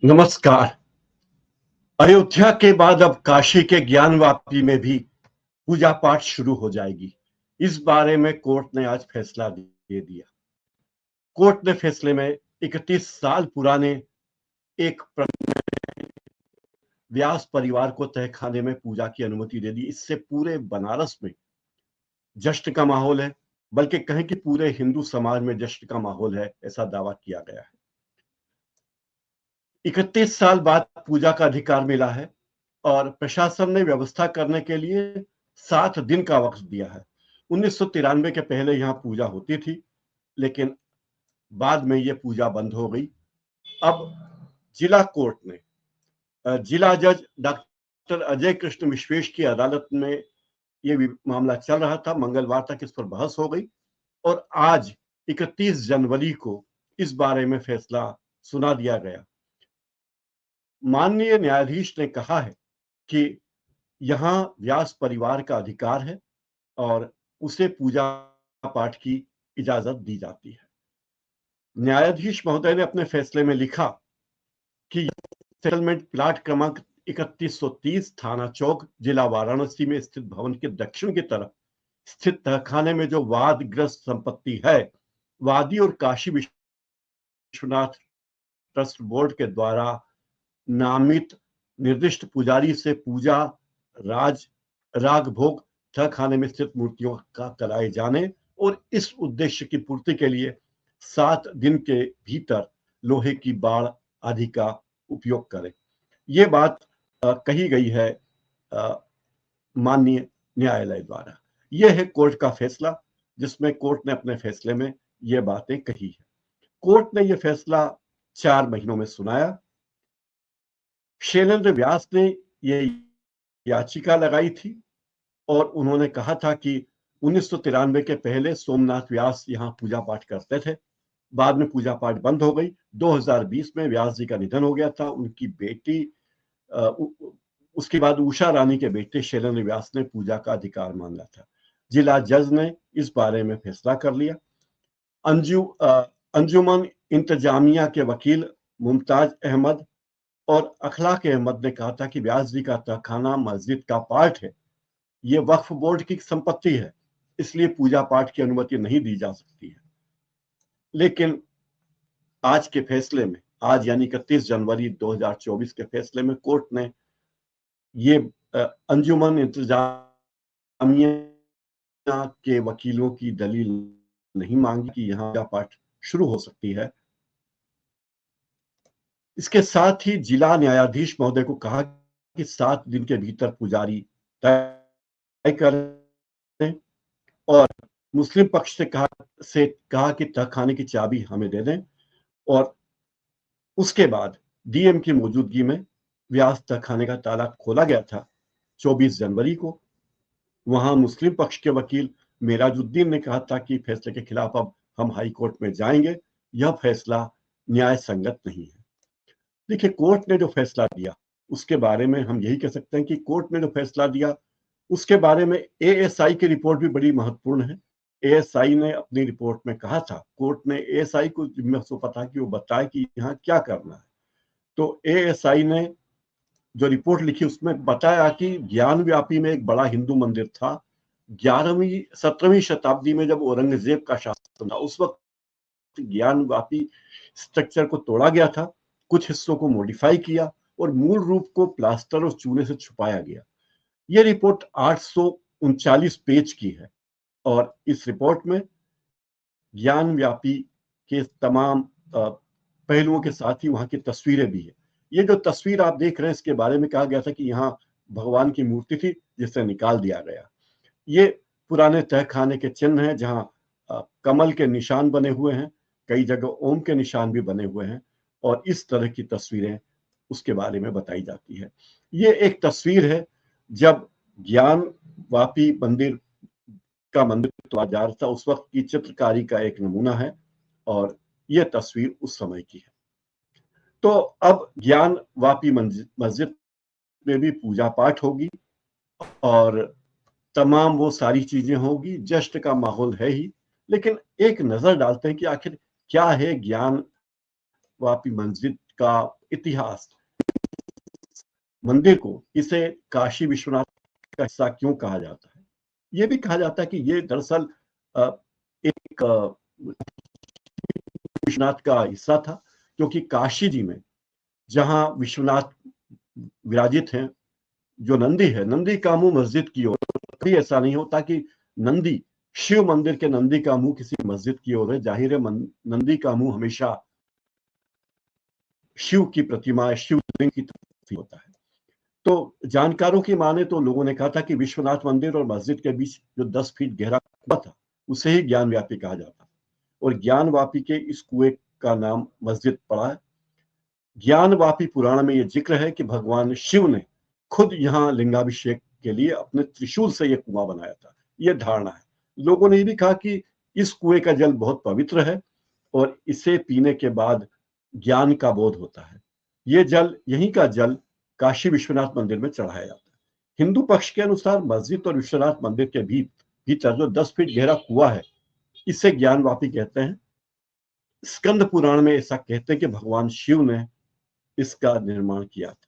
नमस्कार। अयोध्या के बाद अब काशी के ज्ञानवापी में भी पूजा पाठ शुरू हो जाएगी। इस बारे में कोर्ट ने आज फैसला दे दिया। कोर्ट ने फैसले में 31 साल पुराने एक व्यास परिवार को तहखाने में पूजा की अनुमति दे दी। इससे पूरे बनारस में जश्न का माहौल है, बल्कि कहें कि पूरे हिंदू समाज में जश्न का माहौल है, ऐसा दावा किया गया है। 31 साल बाद पूजा का अधिकार मिला है और प्रशासन ने व्यवस्था करने के लिए 7 दिन का वक्त दिया है। 1993 के पहले यहाँ पूजा होती थी, लेकिन बाद में ये पूजा बंद हो गई। अब जिला कोर्ट ने जिला जज डॉक्टर अजय कृष्ण विश्वेश की अदालत में ये मामला चल रहा था। मंगलवार तक इस पर बहस हो गई और आज 31 जनवरी को इस बारे में फैसला सुना दिया गया। माननीय न्यायाधीश ने कहा है कि यहाँ व्यास परिवार का अधिकार है और उसे पूजा पाठ की इजाजत दी जाती है। न्यायाधीश महोदय ने अपने फैसले में लिखा कि सेटलमेंट प्लाट क्रमांक 3130 थाना चौक जिला वाराणसी में स्थित भवन के दक्षिण की तरफ स्थित तहखाने में जो वादग्रस्त संपत्ति है, वादी और काशी विश्वनाथ ट्रस्ट बोर्ड के द्वारा नामित निर्दिष्ट पुजारी से पूजा राग भोग तहखाने में स्थित मूर्तियों का कराए जाने और इस उद्देश्य की पूर्ति के लिए 7 दिन के भीतर लोहे की बाड़ आदि का उपयोग करें। ये बात कही गई है माननीय न्यायालय द्वारा। यह है कोर्ट का फैसला, जिसमें कोर्ट ने अपने फैसले में ये बातें कही है। कोर्ट ने यह फैसला 4 महीनों में सुनाया। शैलेंद्र व्यास ने यह याचिका लगाई थी और उन्होंने कहा था कि 1993 के पहले सोमनाथ व्यास यहाँ पूजा पाठ करते थे। बाद में पूजा पाठ बंद हो गई। 2020 में व्यास जी का निधन हो गया था। उनकी बेटी उसके बाद उषा रानी के बेटे शैलेंद्र व्यास ने पूजा का अधिकार मांगा था। जिला जज ने इस बारे में फैसला कर लिया। अंजुमन इंतजामिया के वकील मुमताज अहमद और अखलाक अहमद ने कहा था कि व्यास जी का तहखाना मस्जिद का पार्ट है, ये वक्फ बोर्ड की संपत्ति है, इसलिए पूजा पाठ की अनुमति नहीं दी जा सकती है। लेकिन आज के फैसले में, आज यानी 31 जनवरी 2024 के फैसले में कोर्ट ने ये अंजुमन इंतजामिया के वकीलों की दलील नहीं मांगी कि यहाँ पूजा पाठ शुरू हो सकती है। इसके साथ ही जिला न्यायाधीश महोदय को कहा कि 7 दिन के भीतर पुजारी तय करें और मुस्लिम पक्ष से कहा कि तहखाने की चाबी हमें दे दें। और उसके बाद डीएम की मौजूदगी में व्यास तहखाने का ताला खोला गया था 24 जनवरी को। वहां मुस्लिम पक्ष के वकील मेराजुद्दीन ने कहा था कि फैसले के खिलाफ अब हम हाई कोर्ट में जाएंगे, यह फैसला न्याय संगत नहीं है। देखिए, कोर्ट ने जो फैसला दिया उसके बारे में हम यही कह सकते हैं कि कोर्ट ने जो फैसला दिया उसके बारे में एएसआई की रिपोर्ट भी बड़ी महत्वपूर्ण है। एएसआई ने अपनी रिपोर्ट में कहा था, कोर्ट ने एएसआई को जिम्मे सौंपा कि वो बताए कि यहाँ क्या करना है। तो एएसआई ने जो रिपोर्ट लिखी उसमें बताया कि ज्ञानव्यापी में एक बड़ा हिंदू मंदिर था। 17वीं शताब्दी में जब औरंगजेब का शासन था, उस वक्त ज्ञानव्यापी स्ट्रक्चर को तोड़ा गया था, कुछ हिस्सों को मॉडिफाई किया और मूल रूप को प्लास्टर और चूने से छुपाया गया। यह रिपोर्ट 839 पेज की है और इस रिपोर्ट में ज्ञानव्यापी के तमाम पहलुओं के साथ ही वहां की तस्वीरें भी है। ये जो तस्वीर आप देख रहे हैं, इसके बारे में कहा गया था कि यहाँ भगवान की मूर्ति थी जिसे निकाल दिया गया। ये पुराने तहखाने के चिन्ह हैं जहाँ कमल के निशान बने हुए हैं, कई जगह ओम के निशान भी बने हुए हैं और इस तरह की तस्वीरें उसके बारे में बताई जाती है। ये एक तस्वीर है जब ज्ञानवापी मंदिर का मंदिर तोड़ा जा रहा था, उस वक्त की चित्रकारी का एक नमूना है और यह तस्वीर उस समय की है। तो अब ज्ञानवापी मस्जिद में भी पूजा पाठ होगी और तमाम वो सारी चीजें होगी। जश्न का माहौल है ही, लेकिन एक नजर डालते हैं कि आखिर क्या है ज्ञानवापी मस्जिद का इतिहास मंदिर को इसे काशी विश्वनाथ का हिस्सा क्यों कहा जाता है? ये भी कहा जाता है कि ये दरअसल एक विश्वनाथ का हिस्सा था, क्योंकि काशी जी में जहां विश्वनाथ विराजित हैं, जो नंदी है, नंदी का मुंह मस्जिद की ओर, कभी ऐसा नहीं होता कि नंदी, शिव मंदिर के नंदी का मुंह किसी मस्जिद की ओर है। जाहिर है नंदी का मुंह हमेशा शिव की प्रतिमा, शिवलिंग की तरफ होता है। तो जानकारों की माने तो लोगों ने कहा था कि विश्वनाथ मंदिर और मस्जिद के बीच जो 10 फीट गहरा कुआं था, उसे ही ज्ञान व्यापी कहा जाता, और ज्ञान वापी के इस कुएं का नाम मस्जिद पड़ा है। ज्ञान वापी पुराण में यह जिक्र है कि भगवान शिव ने खुद यहाँ लिंगाभिषेक के लिए अपने त्रिशूल से यह कुआं बनाया था, यह धारणा है। लोगों ने यह भी कहा कि इस कुएं का जल बहुत पवित्र है और इसे पीने के बाद ज्ञान का बोध होता है। यह जल, यहीं का जल काशी विश्वनाथ मंदिर में चढ़ाया जाता है। हिंदू पक्ष के अनुसार मस्जिद और विश्वनाथ मंदिर के भीतर जो 10 फीट गहरा कुआं है, इसे ज्ञान वापी कहते हैं। स्कंद पुराण में ऐसा कहते हैं कि भगवान शिव ने इसका निर्माण किया था।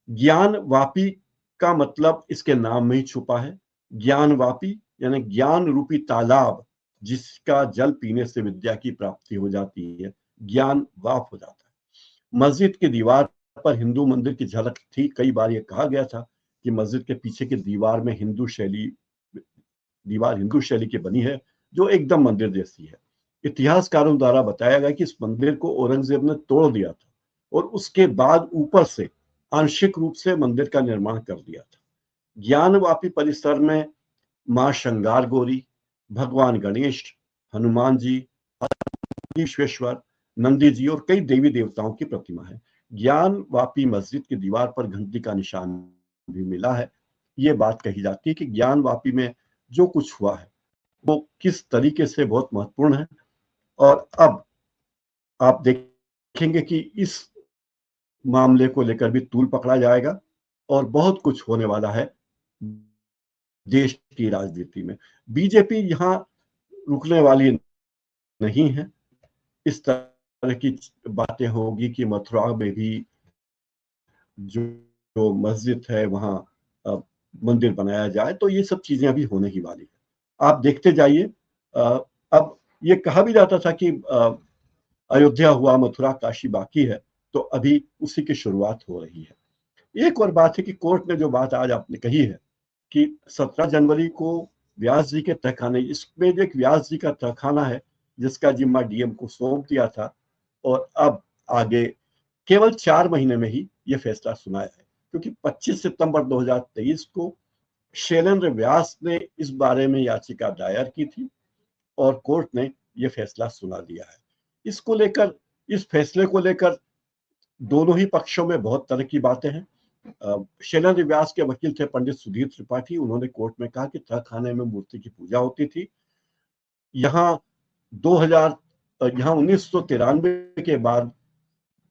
ज्ञान वापी का मतलब इसके नाम में ही छुपा है। ज्ञान वापी यानी ज्ञान रूपी तालाब, जिसका जल पीने से विद्या की प्राप्ति हो जाती है, ज्ञान वाप हो जाता है। मस्जिद की दीवार पर हिंदू मंदिर की झलक थी। कई बार यह कहा गया था कि मस्जिद के पीछे की दीवार में दीवार हिंदू शैली की बनी है, जो एकदम मंदिर जैसी है। इतिहासकारों द्वारा बताया गया कि इस मंदिर को औरंगजेब ने तोड़ दिया था और उसके बाद ऊपर से आंशिक रूप से मंदिर का निर्माण कर दिया था। ज्ञानवापी परिसर में मां श्रृंगार गौरी, भगवान गणेश, हनुमान जी, विश्वेश्वर, नंदी जी और कई देवी देवताओं की प्रतिमा है। ज्ञान वापी मस्जिद की दीवार पर घंटी का निशान भी मिला है। ये बात कही जाती है कि ज्ञान वापी में जो कुछ हुआ है वो किस तरीके से बहुत महत्वपूर्ण है। और अब आप देखेंगे कि इस मामले को लेकर भी तूल पकड़ा जाएगा और बहुत कुछ होने वाला है देश की राजनीति में। बीजेपी यहां रुकने वाली नहीं है। इस तरह की बातें होगी कि मथुरा में भी जो मस्जिद है वहां मंदिर बनाया जाए, तो ये सब चीजें अभी होने ही वाली है। आप देखते जाइए। अब ये कहा भी जाता था कि अयोध्या हुआ, मथुरा काशी बाकी है, तो अभी उसी की शुरुआत हो रही है। एक और बात है कि कोर्ट ने जो बात आज आपने कही है कि 17 जनवरी को व्यास जी के तहखाने, इसमें जो एक व्यास जी का तहखाना है जिसका जिम्मा डीएम को सौंप दिया था, और अब आगे केवल 4 महीने में ही यह फैसला सुनाया है, क्योंकि 25 सितंबर 2023 को शैलेंद्र व्यास ने इस बारे में याचिका दायर की थी और कोर्ट ने यह फैसला सुना दिया है। इसको लेकर, इस फैसले को लेकर दोनों ही पक्षों में बहुत तरह की बातें हैं। शैलेंद्र व्यास के वकील थे पंडित सुधीर त्रिपाठी। उन्होंने कोर्ट में कहा कि तहखाने में मूर्ति की पूजा होती थी। यहाँ 1993 के बाद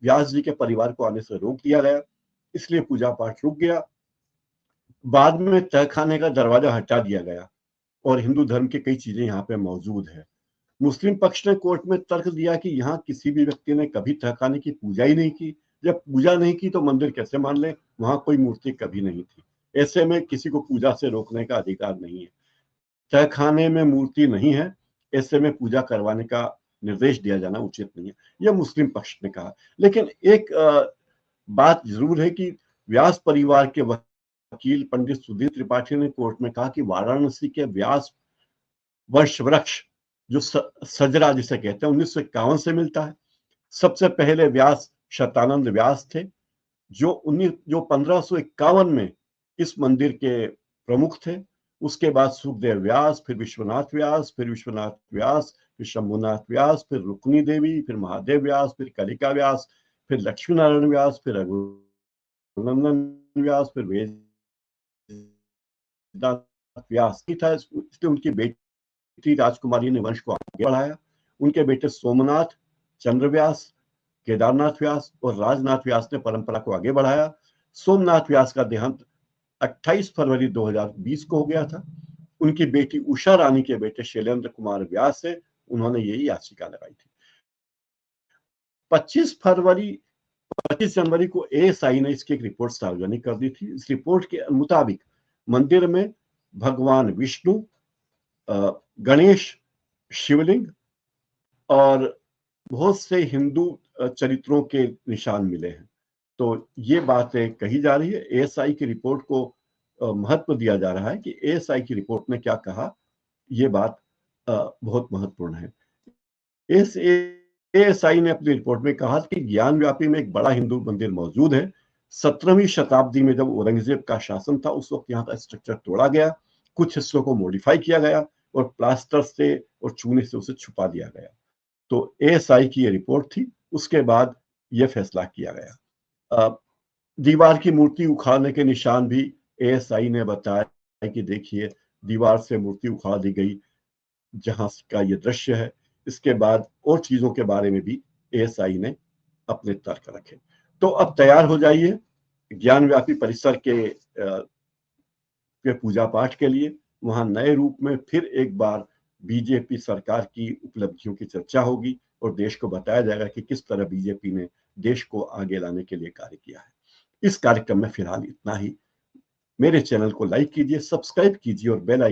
व्यास जी के परिवार को आने से रोक दिया गया, इसलिए पूजा पाठ रुक गया। बाद में तहखाने का दरवाजा हटा दिया गया और हिंदू धर्म की कई चीजें यहाँ पे मौजूद है। मुस्लिम पक्ष ने कोर्ट में तर्क दिया कि यहाँ किसी भी व्यक्ति ने कभी तहखाने की पूजा ही नहीं की। जब पूजा नहीं की तो मंदिर कैसे मान ले? वहां कोई मूर्ति कभी नहीं थी। ऐसे में किसी को पूजा से रोकने का अधिकार नहीं है। तहखाने में मूर्ति नहीं है, ऐसे में पूजा करवाने का निर्देश दिया जाना उचित नहीं है, यह मुस्लिम पक्ष ने कहा। लेकिन एक बात जरूर है कि व्यास परिवार के वकील पंडित सुधीर त्रिपाठी ने कोर्ट में कहा कि वाराणसी के व्यास वर्ष वृक्ष, जो सजरा जिसे कहते हैं, 1951 से मिलता है। सबसे पहले व्यास शतानंद व्यास थे, जो 1551 में इस मंदिर के प्रमुख थे। उसके बाद सुखदेव व्यास, फिर विश्वनाथ व्यास, फिर विश्वनाथ व्यास, फिर शंभुनाथ व्यास, फिर रुक्मी देवी, फिर महादेव व्यास, फिर कलिका व्यास, फिर लक्ष्मी नारायण व्यास, फिर रघुनंदन व्यास, फिर वेदनाथ व्यास था। इसलिए उनकी बेटी राजकुमारी ने वंश को आगे बढ़ाया। उनके बेटे सोमनाथ, चंद्र व्यास, केदारनाथ व्यास और राजनाथ व्यास ने परंपरा को आगे बढ़ाया। सोमनाथ व्यास का देहांत 28 फरवरी 2020 को हो गया था। उनकी बेटी उषा रानी के बेटे शैलेंद्र कुमार व्यास से उन्होंने यही याचिका लगाई थी। 25 फरवरी 25 जनवरी को एएसआई ने इसकी एक रिपोर्ट सार्वजनिक कर दी थी। इस रिपोर्ट के मुताबिक मंदिर में भगवान विष्णु, गणेश, शिवलिंग और बहुत से हिंदू चरित्रों के निशान मिले हैं। तो ये बातें कही जा रही है। एएसआई की रिपोर्ट को महत्व दिया जा रहा है कि एएसआई की रिपोर्ट ने क्या कहा, ये बात बहुत महत्वपूर्ण है। इस एएसआई ने अपनी रिपोर्ट में कहा कि ज्ञानव्यापी में एक बड़ा हिंदू मंदिर मौजूद है। 17वीं शताब्दी में जब औरंगजेब का शासन था, उस वक्त यहाँ का स्ट्रक्चर तोड़ा गया, कुछ हिस्सों को मॉडिफाई किया गया और प्लास्टर से और चूने से उसे छुपा दिया गया। तो एएसआई की ये रिपोर्ट थी, उसके बाद ये फैसला किया गया। दीवार की मूर्ति उखाड़ने के निशान भी एएसआई ने बताया कि देखिए, दीवार से मूर्ति उखाड़ दी गई, जहां का ये दृश्य है। इसके बाद और चीजों के बारे में भी एएसआई ने अपने तर्क रखे। तो अब तैयार हो जाइए ज्ञानव्यापी परिसर के पूजा पाठ के लिए। वहां नए रूप में फिर एक बार बीजेपी सरकार की उपलब्धियों की चर्चा होगी और देश को बताया जाएगा कि किस तरह बीजेपी ने देश को आगे लाने के लिए कार्य किया है। इस कार्यक्रम में फिलहाल इतना ही। मेरे चैनल को लाइक कीजिए, सब्सक्राइब कीजिए और बेल आइकन